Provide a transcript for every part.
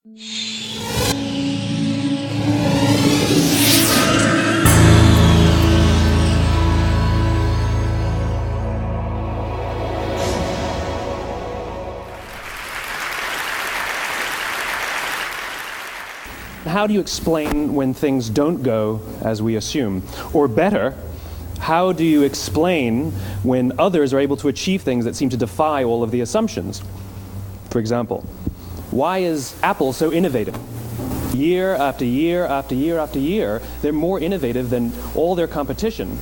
How do you explain when things don't go as we assume? Or better, how do you explain when others are able to achieve things that seem to defy all of the assumptions? For example, why is Apple so innovative? Year after year after year after year, they're more innovative than all their competition.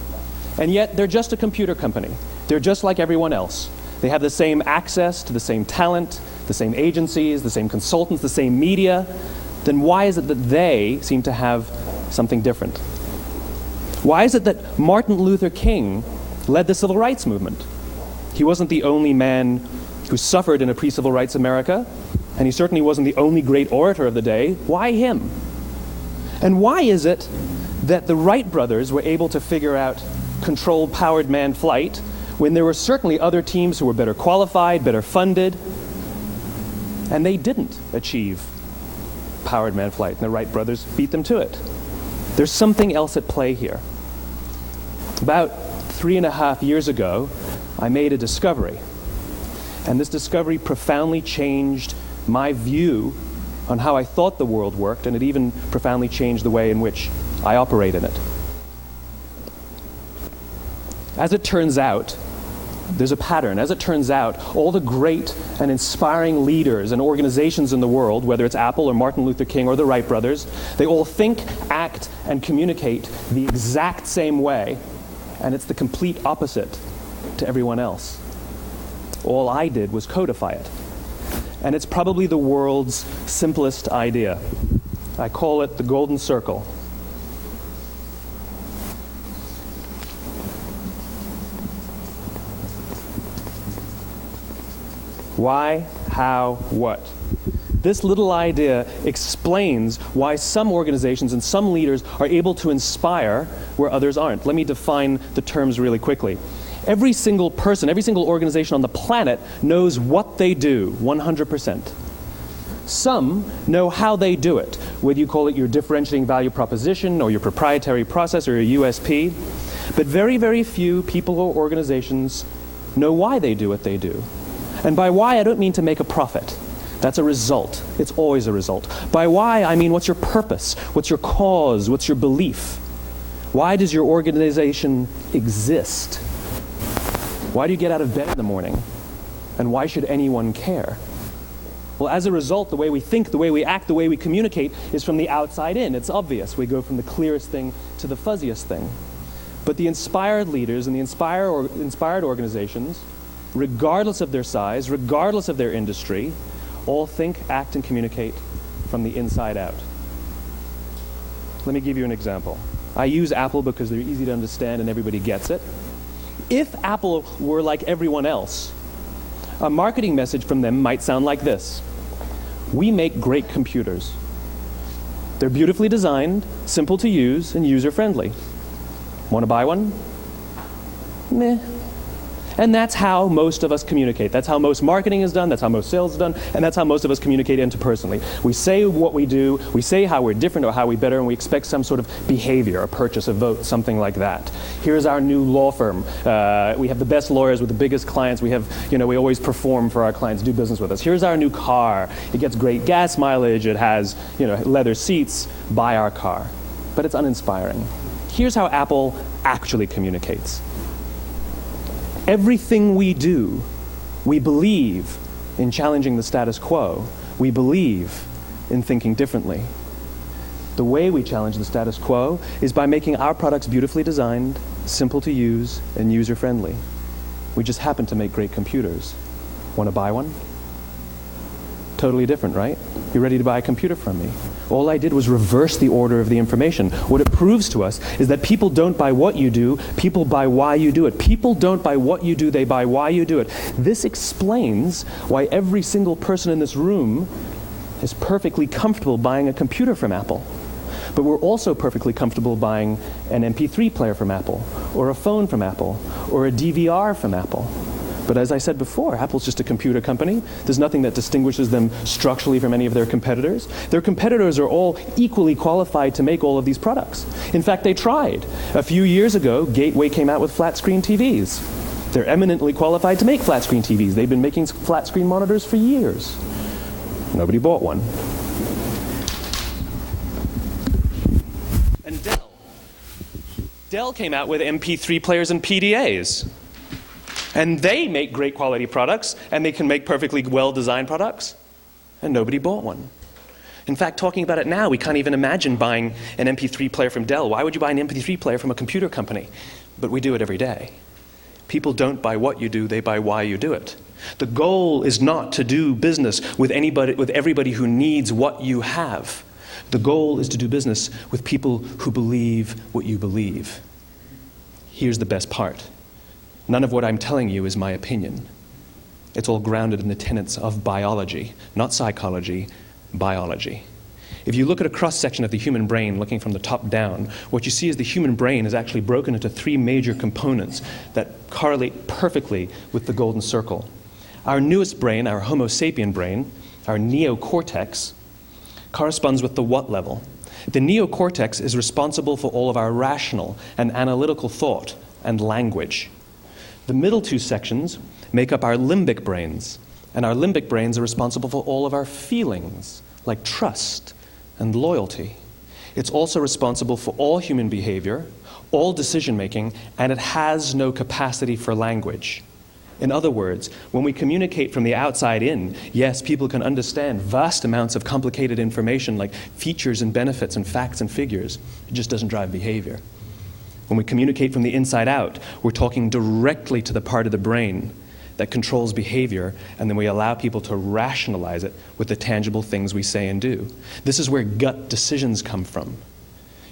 And yet, they're just a computer company. They're just like everyone else. They have the same access to the same talent, the same agencies, the same consultants, the same media. Then why is it that they seem to have something different? Why is it that Martin Luther King led the civil rights movement? He wasn't the only man who suffered in a pre-civil rights America, and he certainly wasn't the only great orator of the day. Why him? And why is it that the Wright brothers were able to figure out controlled powered manned flight when there were certainly other teams who were better qualified, better funded, and they didn't achieve powered manned flight, and the Wright brothers beat them to it? There's something else at play here. About 3.5 years ago, I made a discovery, and this discovery profoundly changed my view on how I thought the world worked, and it even profoundly changed the way in which I operate in it. As it turns out, there's a pattern. As it turns out, all the great and inspiring leaders and organizations in the world, whether it's Apple or Martin Luther King or the Wright brothers, they all think, act, and communicate the exact same way, and it's the complete opposite to everyone else. All I did was codify it. And it's probably the world's simplest idea. I call it the golden circle. Why, how, what? This little idea explains why some organizations and some leaders are able to inspire where others aren't. Let me define the terms really quickly. Every single person, every single organization on the planet knows what they do, 100%. Some know how they do it, whether you call it your differentiating value proposition or your proprietary process or your USP. But very, very few people or organizations know why they do what they do. And by why, I don't mean to make a profit. That's a result. It's always a result. By why, I mean what's your purpose? What's your cause? What's your belief? Why does your organization exist? Why do you get out of bed in the morning? And why should anyone care? Well, as a result, the way we think, the way we act, the way we communicate is from the outside in. It's obvious. We go from the clearest thing to the fuzziest thing. But the inspired leaders and the inspired organizations, regardless of their size, regardless of their industry, all think, act, and communicate from the inside out. Let me give you an example. I use Apple because they're easy to understand and everybody gets it. If Apple were like everyone else, a marketing message from them might sound like this: we make great computers. They're beautifully designed, simple to use, and user-friendly. Want to buy one? Meh. And that's how most of us communicate. That's how most marketing is done, that's how most sales is done, and that's how most of us communicate interpersonally. We say what we do, we say how we're different or how we better, and we expect some sort of behavior, a purchase, a vote, something like that. Here's our new law firm. We have the best lawyers with the biggest clients. We have, we always perform for our clients, do business with us. Here's our new car. It gets great gas mileage. It has, leather seats. Buy our car. But it's uninspiring. Here's how Apple actually communicates. Everything we do, we believe in challenging the status quo. We believe in thinking differently. The way we challenge the status quo is by making our products beautifully designed, simple to use, and user-friendly. We just happen to make great computers. Want to buy one? Totally different, right? You're ready to buy a computer from me. All I did was reverse the order of the information. What it proves to us is that people don't buy what you do, people buy why you do it. People don't buy what you do, they buy why you do it. This explains why every single person in this room is perfectly comfortable buying a computer from Apple. But we're also perfectly comfortable buying an MP3 player from Apple, or a phone from Apple, or a DVR from Apple. But as I said before, Apple's just a computer company. There's nothing that distinguishes them structurally from any of their competitors. Their competitors are all equally qualified to make all of these products. In fact, they tried. A few years ago, Gateway came out with flat screen TVs. They're eminently qualified to make flat screen TVs. They've been making flat screen monitors for years. Nobody bought one. And Dell came out with MP3 players and PDAs. And they make great quality products, and they can make perfectly well-designed products, and nobody bought one. In fact, talking about it now, we can't even imagine buying an MP3 player from Dell. Why would you buy an MP3 player from a computer company? But we do it every day. People don't buy what you do, they buy why you do it. The goal is not to do business with everybody who needs what you have. The goal is to do business with people who believe what you believe. Here's the best part. None of what I'm telling you is my opinion. It's all grounded in the tenets of biology, not psychology, biology. If you look at a cross-section of the human brain, looking from the top down, what you see is the human brain is actually broken into three major components that correlate perfectly with the golden circle. Our newest brain, our Homo sapien brain, our neocortex, corresponds with the what level. The neocortex is responsible for all of our rational and analytical thought and language. The middle two sections make up our limbic brains, and our limbic brains are responsible for all of our feelings, like trust and loyalty. It's also responsible for all human behavior, all decision-making, and it has no capacity for language. In other words, when we communicate from the outside in, yes, people can understand vast amounts of complicated information like features and benefits and facts and figures. It just doesn't drive behavior. When we communicate from the inside out, we're talking directly to the part of the brain that controls behavior, and then we allow people to rationalize it with the tangible things we say and do. This is where gut decisions come from.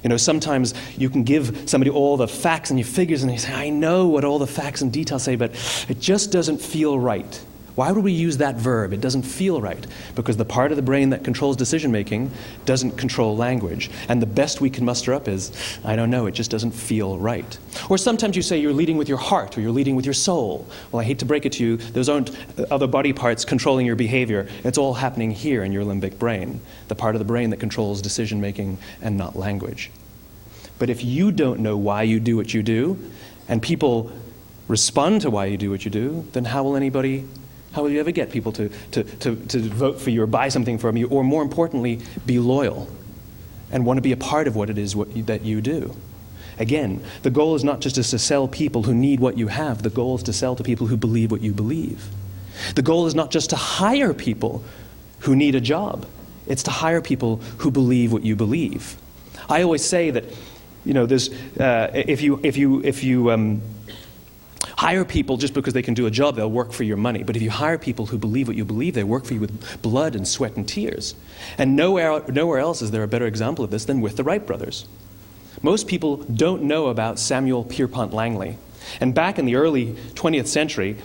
You know, sometimes you can give somebody all the facts and your figures, and they say, I know what all the facts and details say, but it just doesn't feel right. Why would we use that verb? It doesn't feel right. Because the part of the brain that controls decision-making doesn't control language. And the best we can muster up is, I don't know, it just doesn't feel right. Or sometimes you say you're leading with your heart or you're leading with your soul. Well, I hate to break it to you, those aren't other body parts controlling your behavior. It's all happening here in your limbic brain, the part of the brain that controls decision-making and not language. But if you don't know why you do what you do, and people respond to why you do what you do, then how will you ever get people to vote for you or buy something from you, or more importantly, be loyal and want to be a part of what it is that you do? Again, the goal is not just to sell people who need what you have. The goal is to sell to people who believe what you believe. The goal is not just to hire people who need a job. It's to hire people who believe what you believe. I always say that, you know, if you hire people just because they can do a job, they'll work for your money. But if you hire people who believe what you believe, they work for you with blood and sweat and tears. And nowhere else is there a better example of this than with the Wright brothers. Most people don't know about Samuel Pierpont Langley. And back in the early 20th century,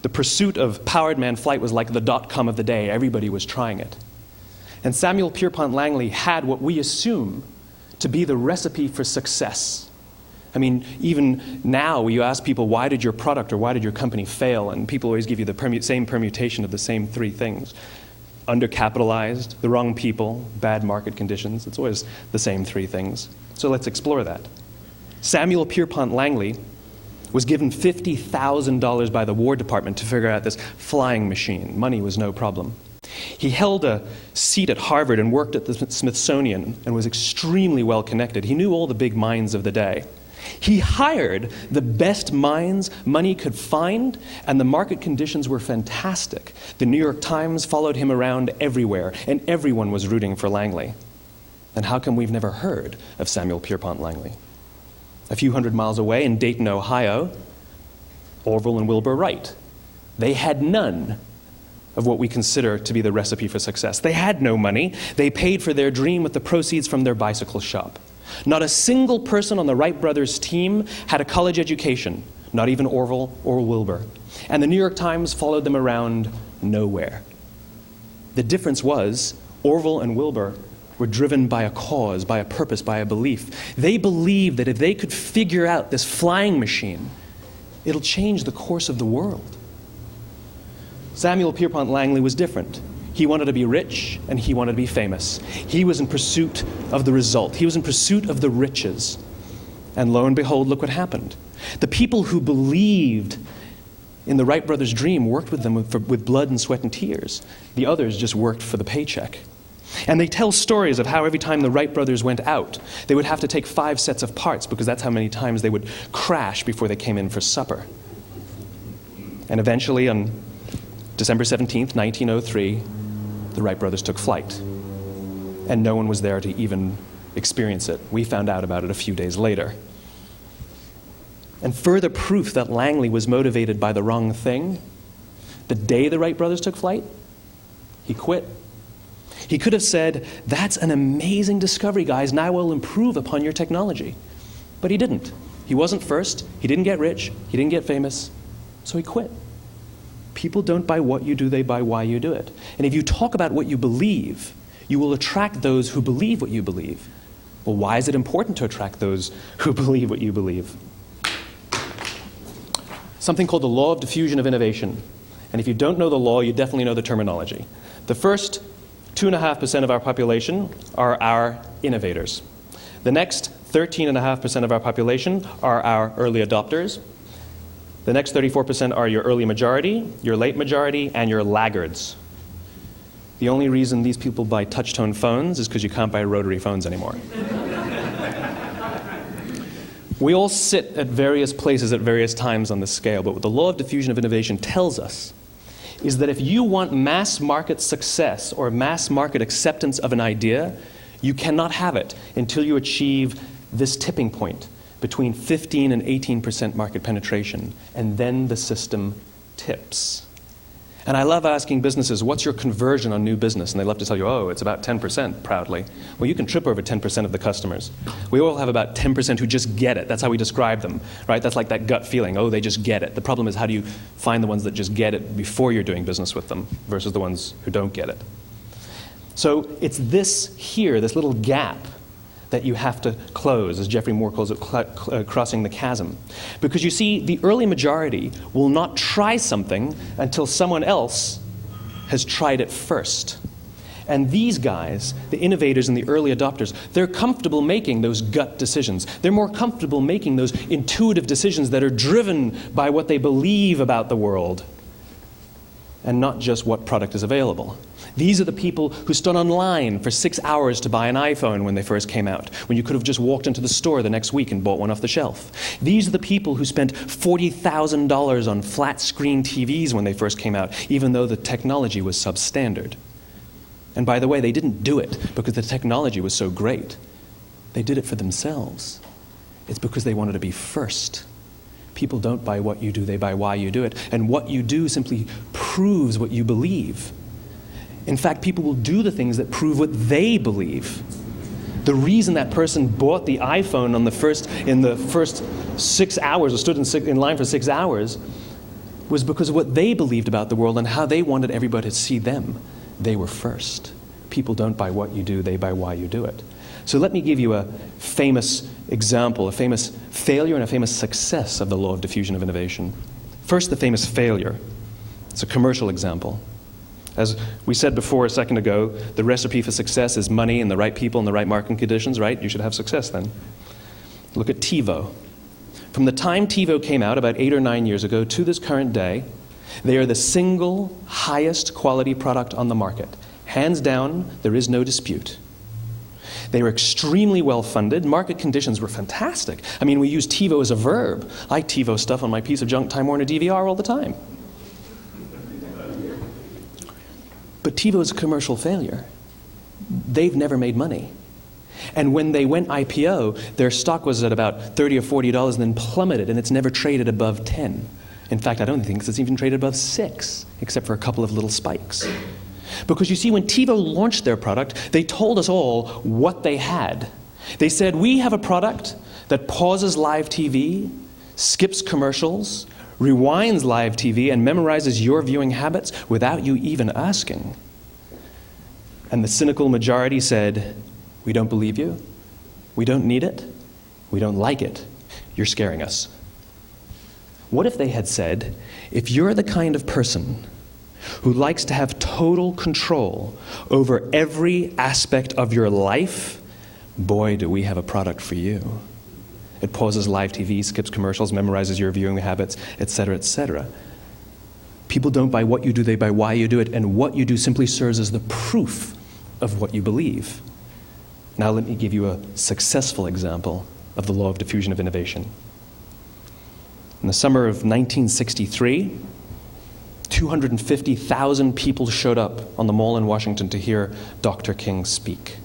the pursuit of powered man flight was like the dot-com of the day. Everybody was trying it. And Samuel Pierpont Langley had what we assume to be the recipe for success. I mean, even now, you ask people, why did your product or why did your company fail? And people always give you the same permutation of the same three things. Undercapitalized, the wrong people, bad market conditions. It's always the same three things. So let's explore that. Samuel Pierpont Langley was given $50,000 by the War Department to figure out this flying machine. Money was no problem. He held a seat at Harvard and worked at the Smithsonian and was extremely well connected. He knew all the big minds of the day. He hired the best minds money could find, and the market conditions were fantastic. The New York Times followed him around everywhere, and everyone was rooting for Langley. And how come we've never heard of Samuel Pierpont Langley? A few hundred miles away in Dayton, Ohio, Orville and Wilbur Wright. They had none of what we consider to be the recipe for success. They had no money. They paid for their dream with the proceeds from their bicycle shop. Not a single person on the Wright brothers' team had a college education, not even Orville or Wilbur. And the New York Times followed them around nowhere. The difference was Orville and Wilbur were driven by a cause, by a purpose, by a belief. They believed that if they could figure out this flying machine, it'll change the course of the world. Samuel Pierpont Langley was different. He wanted to be rich, and he wanted to be famous. He was in pursuit of the result. He was in pursuit of the riches. And lo and behold, look what happened. The people who believed in the Wright brothers' dream worked with them with blood and sweat and tears. The others just worked for the paycheck. And they tell stories of how every time the Wright brothers went out, they would have to take 5 sets of parts because that's how many times they would crash before they came in for supper. And eventually, on December 17th, 1903, the Wright brothers took flight. And no one was there to even experience it. We found out about it a few days later. And further proof that Langley was motivated by the wrong thing, the day the Wright brothers took flight, he quit. He could have said, "That's an amazing discovery, guys. Now we'll improve upon your technology." But he didn't. He wasn't first. He didn't get rich. He didn't get famous. So he quit. People don't buy what you do, they buy why you do it. And if you talk about what you believe, you will attract those who believe what you believe. Well, why is it important to attract those who believe what you believe? Something called the law of diffusion of innovation. And if you don't know the law, you definitely know the terminology. The first 2.5% of our population are our innovators. The next 13.5% of our population are our early adopters. The next 34% are your early majority, your late majority, and your laggards. The only reason these people buy touch-tone phones is because you can't buy rotary phones anymore. We all sit at various places at various times on the scale, but what the law of diffusion of innovation tells us is that if you want mass market success or mass market acceptance of an idea, you cannot have it until you achieve this tipping point between 15 and 18% market penetration, and then the system tips. And I love asking businesses, what's your conversion on new business? And they love to tell you, oh, it's about 10%, proudly. Well, you can trip over 10% of the customers. We all have about 10% who just get it. That's how we describe them, right? That's like that gut feeling, oh, they just get it. The problem is, how do you find the ones that just get it before you're doing business with them versus the ones who don't get it? So it's this here, this little gap, that you have to close, as Geoffrey Moore calls it, crossing the chasm. Because you see, the early majority will not try something until someone else has tried it first. And these guys, the innovators and the early adopters, they're comfortable making those gut decisions. They're more comfortable making those intuitive decisions that are driven by what they believe about the world and not just what product is available. These are the people who stood online for 6 hours to buy an iPhone when they first came out, when you could have just walked into the store the next week and bought one off the shelf. These are the people who spent $40,000 on flat-screen TVs when they first came out, even though the technology was substandard. And by the way, they didn't do it because the technology was so great. They did it for themselves. It's because they wanted to be first. People don't buy what you do, they buy why you do it. And what you do simply proves what you believe. In fact, people will do the things that prove what they believe. The reason that person bought the iPhone in the first 6 hours, or stood in line for 6 hours, was because of what they believed about the world and how they wanted everybody to see them. They were first. People don't buy what you do, they buy why you do it. So let me give you a famous example, a famous failure and a famous success of the law of diffusion of innovation. First, the famous failure. It's a commercial example. As we said before a second ago, the recipe for success is money and the right people and the right marketing conditions, right? You should have success then. Look at TiVo. From the time TiVo came out about 8 or 9 years ago to this current day, they are the single highest quality product on the market. Hands down, there is no dispute. They were extremely well funded. Market conditions were fantastic. I mean, we use TiVo as a verb. I TiVo stuff on my piece of junk Time Warner DVR all the time. But TiVo is a commercial failure. They've never made money. And when they went IPO, their stock was at about $30 or $40 and then plummeted, and it's never traded above 10. In fact, I don't think it's even traded above 6, except for a couple of little spikes. Because you see, when TiVo launched their product, they told us all what they had. They said, we have a product that pauses live TV, skips commercials, rewinds live TV, and memorizes your viewing habits without you even asking. And the cynical majority said, we don't believe you, we don't need it, we don't like it, you're scaring us. What if they had said, if you're the kind of person who likes to have total control over every aspect of your life, boy, do we have a product for you. It pauses live TV, skips commercials, memorizes your viewing habits, etc., etc. People don't buy what you do, they buy why you do it, and what you do simply serves as the proof of what you believe. Now let me give you a successful example of the law of diffusion of innovation. In the summer of 1963, 250,000 people showed up on the Mall in Washington to hear Dr. King speak.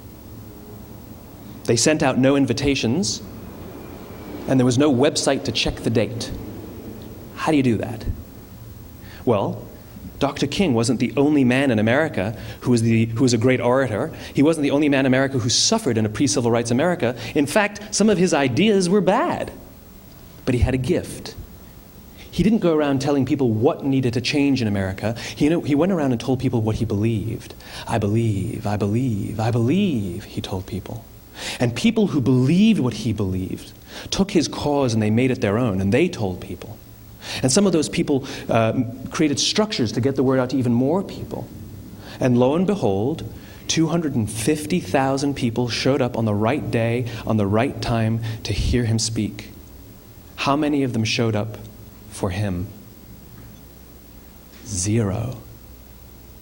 They sent out no invitations, and there was no website to check the date. How do you do that? Well, Dr. King wasn't the only man in America who was a great orator. He wasn't the only man in America who suffered in a pre-civil rights America. In fact, some of his ideas were bad. But he had a gift. He didn't go around telling people what needed to change in America. He went around and told people what he believed. I believe, I believe, I believe, he told people. And people who believed what he believed took his cause and they made it their own, and they told people. And some of those people created structures to get the word out to even more people. And lo and behold, 250,000 people showed up on the right day, on the right time to hear him speak. How many of them showed up for him? 0.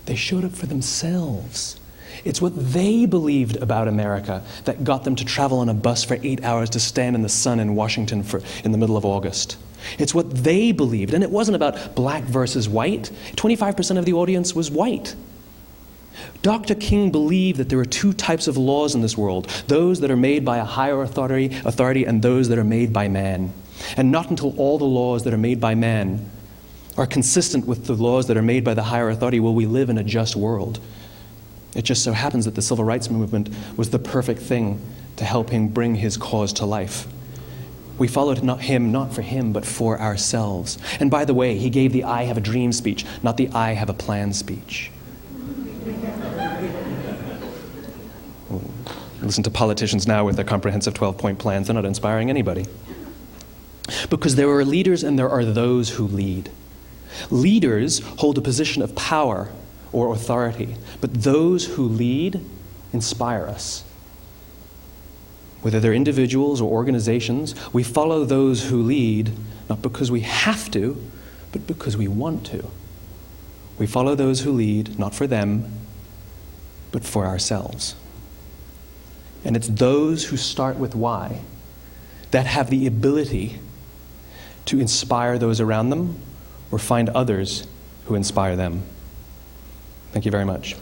They showed up for themselves. It's what they believed about America that got them to travel on a bus for 8 hours to stand in the sun in Washington in the middle of August. It's what they believed, and it wasn't about black versus white. 25% of the audience was white. Dr. King believed that there are 2 types of laws in this world, those that are made by a higher authority and those that are made by man. And not until all the laws that are made by man are consistent with the laws that are made by the higher authority will we live in a just world. It just so happens that the civil rights movement was the perfect thing to help him bring his cause to life. We followed him not for him, but for ourselves. And by the way, he gave the I have a dream speech, not the I have a plan speech. Listen to politicians now with their comprehensive 12-point plans. They're not inspiring anybody. Because there are leaders and there are those who lead. Leaders hold a position of power or authority, but those who lead inspire us. Whether they're individuals or organizations, we follow those who lead not because we have to, but because we want to. We follow those who lead not for them, but for ourselves. And it's those who start with why that have the ability to inspire those around them or find others who inspire them. Thank you very much.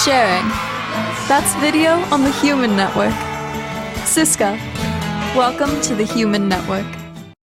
Sharing. That's video on the Human Network. Siska, welcome to the Human Network.